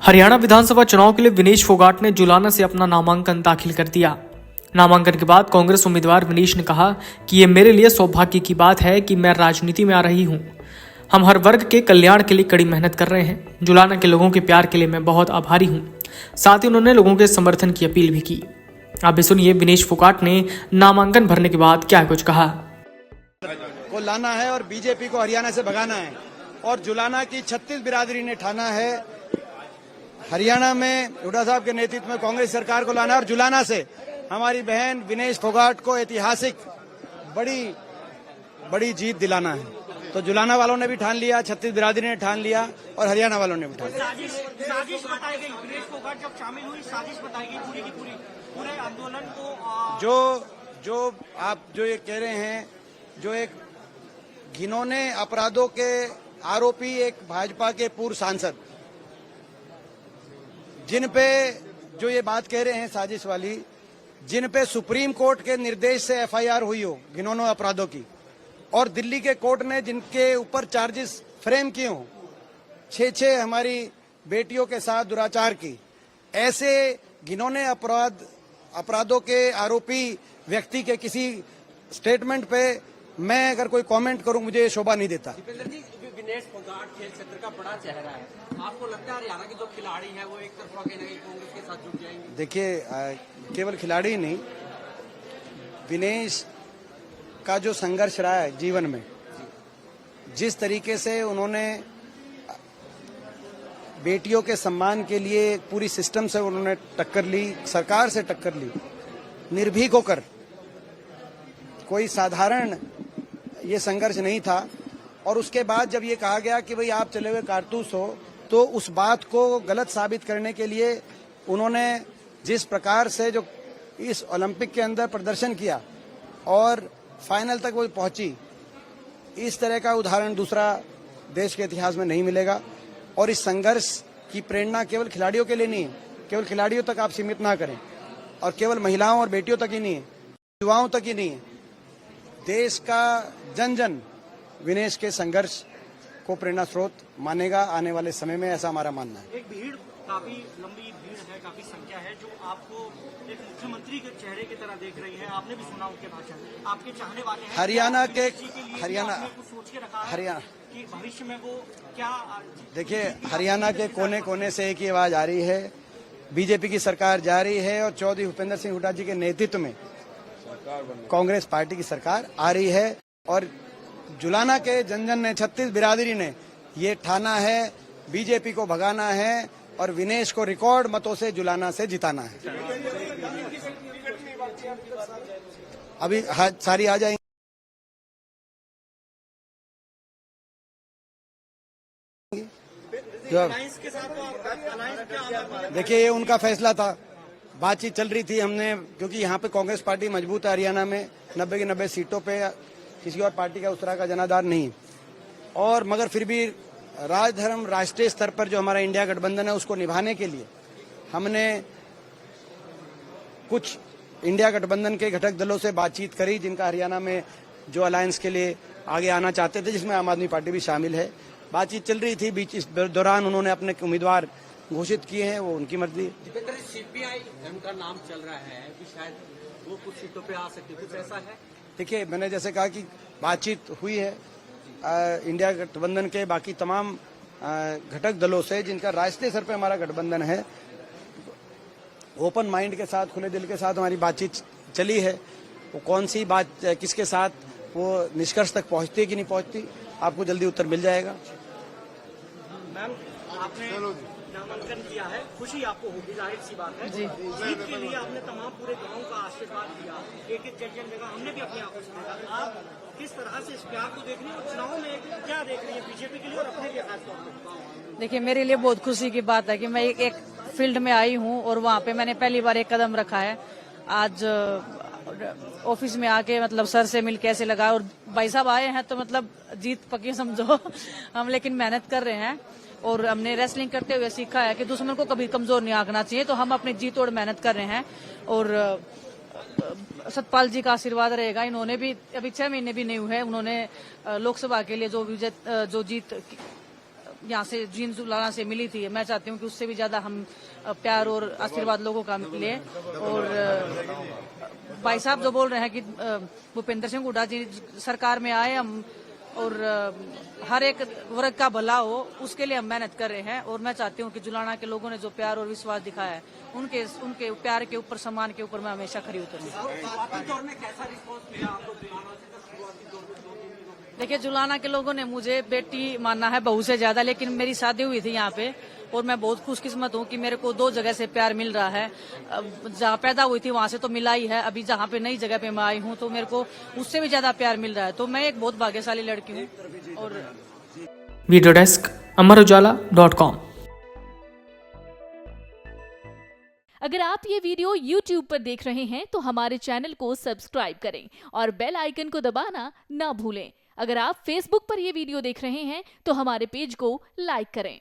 हरियाणा विधानसभा चुनाव के लिए विनेश फोगाट ने जुलाना से अपना नामांकन दाखिल कर दिया। नामांकन के बाद कांग्रेस उम्मीदवार विनेश ने कहा कि ये मेरे लिए सौभाग्य की बात है कि मैं राजनीति में आ रही हूं। हम हर वर्ग के कल्याण के लिए कड़ी मेहनत कर रहे हैं। जुलाना के लोगों के प्यार के लिए मैं बहुत आभारी हूं। साथ ही उन्होंने लोगों के समर्थन की अपील भी की। आप भी सुनिए विनेश फोगाट ने नामांकन भरने के बाद क्या कुछ कहा। को लाना है और बीजेपी को हरियाणा से भगाना है और जुलाना की 36 बिरादरी ने ठाना है हरियाणा में हुड्डा साहब के नेतृत्व में कांग्रेस सरकार को लाना है और जुलाना से हमारी बहन विनेश फोगाट को ऐतिहासिक बड़ी जीत दिलाना है। तो जुलाना वालों ने भी ठान लिया, 36 बिरादरी ने ठान लिया और हरियाणा वालों ने भी ठान लिया। साजिश बताई गई, विनेश फोगाट जब शामिल हुई साजिश बताई गई पूरी की पूरी, पूरे आंदोलन को जो आप जो ये कह रहे हैं, जो एक घिनौने अपराधों के आरोपी एक भाजपा के पूर्व सांसद जिन पे जो ये बात कह रहे हैं साजिश वाली, जिन पे सुप्रीम कोर्ट के निर्देश से एफआईआर हुई हो घिनौने अपराधों की और दिल्ली के कोर्ट ने जिनके ऊपर चार्जेस फ्रेम किए हो, 6 हमारी बेटियों के साथ दुराचार की, ऐसे घिनौने अपराधों के आरोपी व्यक्ति के किसी स्टेटमेंट पे मैं अगर कोई कमेंट करूं मुझे शोभा नहीं देता। विनेश फोगाट खेल क्षेत्र का बड़ा चेहरा है, आपको लगता है हरियाणा के जो खिलाड़ी हैं वो एक तरफा कहीं ना कहीं कांग्रेस के साथ जुट जाएंगे? देखिए केवल खिलाड़ी नहीं, विनेश का जो संघर्ष रहा है जीवन में, जिस तरीके से उन्होंने बेटियों के सम्मान के लिए पूरी सिस्टम से उन्होंने टक्कर ली, सरकार से टक्कर ली, निर्भीक होकर, कोई साधारण ये संघर्ष नहीं था। और उसके बाद जब ये कहा गया कि भाई आप चले हुए कारतूस हो, तो उस बात को गलत साबित करने के लिए उन्होंने जिस प्रकार से जो इस ओलंपिक के अंदर प्रदर्शन किया और फाइनल तक वो पहुंची, इस तरह का उदाहरण दूसरा देश के इतिहास में नहीं मिलेगा। और इस संघर्ष की प्रेरणा केवल खिलाड़ियों के लिए नहीं है, केवल खिलाड़ियों तक आप सीमित ना करें और केवल महिलाओं और बेटियों तक ही नहीं है, युवाओं तक ही नहीं है, देश का जन जन विनेश के संघर्ष को प्रेरणा स्रोत मानेगा आने वाले समय में, ऐसा हमारा मानना है। एक भीड़, काफी लंबी भीड़ है, काफी संख्या है जो आपको एक मुख्यमंत्री के चेहरे की तरह देख रही है। आपने भी सुना उनके भाषण, आपके चाहने वाले हैं हरियाणा के सोच के रखा है कि भविष्य में वो क्या? देखिए, हरियाणा के कोने कोने से एक ही आवाज आ रही है, बीजेपी की सरकार जा रही है और चौधरी भूपेंद्र सिंह हुड्डा जी के नेतृत्व में कांग्रेस पार्टी की सरकार आ रही है। और जुलाना के जन जन ने, 36 बिरादरी ने ये ठाना है बीजेपी को भगाना है और विनेश को रिकॉर्ड मतों से जुलाना से जिताना है। अभी सारी आ जाएंगी। देखिए, ये उनका फैसला था, बातचीत चल रही थी हमने, क्योंकि यहाँ पे कांग्रेस पार्टी मजबूत है हरियाणा में, 90 की 90 सीटों पे किसी और पार्टी का उस तरह का जनाधार नहीं। और मगर फिर भी राजधर्म राष्ट्रीय स्तर पर जो हमारा इंडिया गठबंधन है उसको निभाने के लिए हमने कुछ इंडिया गठबंधन के घटक दलों से बातचीत करी, जिनका हरियाणा में जो अलायंस के लिए आगे आना चाहते थे, जिसमें आम आदमी पार्टी भी शामिल है। बातचीत चल रही थी, बीच इस दौरान उन्होंने अपने उम्मीदवार घोषित किए हैं, वो उनकी मर्जी। सीपीआई का नाम चल रहा है कि शायद वो कुछ सीटों पे आ सकती, कुछ ऐसा है? देखिए, मैंने जैसे कहा कि बातचीत हुई है इंडिया गठबंधन के बाकी तमाम घटक दलों से, जिनका राष्ट्रीय स्तर पे हमारा गठबंधन है। ओपन माइंड के साथ, खुले दिल के साथ हमारी बातचीत चली है। वो कौन सी बात किसके साथ वो निष्कर्ष तक पहुंचती है कि नहीं पहुंचती, आपको जल्दी उत्तर मिल जाएगा। मैम, आपने नामांकन किया है, खुशी आपको होगी, जाहिर सी बात है जी। जीत के लिए आपने तमाम पूरे गांव का आशीर्वाद दिया, एक एक जन जगह हमने भी अपनी आंखों से देखा। आप किस तरह से इस प्यार को देख रही है और चुनाव में क्या देख रही है बीजेपी के लिए और अपने लिए खासतौर पर? देखिए, मेरे लिए बहुत खुशी की बात है कि मैं एक फील्ड में आई हूँ और वहाँ पे मैंने पहली बार एक कदम रखा है। आज ऑफिस में आके मतलब सर से मिलके ऐसे लगा, और भाई साहब आए हैं तो मतलब जीत पक्की समझो। हम लेकिन मेहनत कर रहे हैं और हमने रेसलिंग करते हुए सीखा है कि दुश्मन को कभी कमजोर नहीं आंकना चाहिए। तो हम अपनी जी तोड़ मेहनत कर रहे हैं और सतपाल जी का आशीर्वाद रहेगा। इन्होंने भी अभी 6 महीने भी नहीं हुए, उन्होंने लोकसभा के लिए जो जीत यहाँ से जीन जुलाना से मिली थी, मैं चाहती हूँ कि उससे भी ज्यादा हम प्यार और आशीर्वाद लोगों का मिले। और भाई साहब जो बोल रहे हैं कि भूपेंद्र सिंह हुड्डा जी सरकार में आए हम और हर एक वर्ग का भला हो, उसके लिए हम मेहनत कर रहे हैं। और मैं चाहती हूँ कि जुलाना के लोगों ने जो प्यार और विश्वास दिखाया है, उनके प्यार के ऊपर, सम्मान के ऊपर मैं हमेशा खरी उतरूंगी। देखिए, जुलाना के लोगों ने मुझे बेटी माना है, बहू से ज्यादा, लेकिन मेरी शादी हुई थी यहाँ पे और मैं बहुत खुशकिस्मत हूँ कि मेरे को 2 जगह से प्यार मिल रहा है। जहाँ पैदा हुई थी वहां से तो मिला ही है, अभी जहाँ पे नई जगह पे मैं आई हूँ तो मेरे को उससे भी ज्यादा प्यार मिल रहा है। तो मैं एक बहुत भाग्यशाली लड़की हूँ। और वीडियो डेस्क अमरउजाला.com। अगर आप ये वीडियो YouTube पर देख रहे हैं तो हमारे चैनल को सब्सक्राइब करें और बेल आइकन को दबाना ना भूलें। अगर आप Facebook पर ये वीडियो देख रहे हैं तो हमारे पेज को लाइक करें।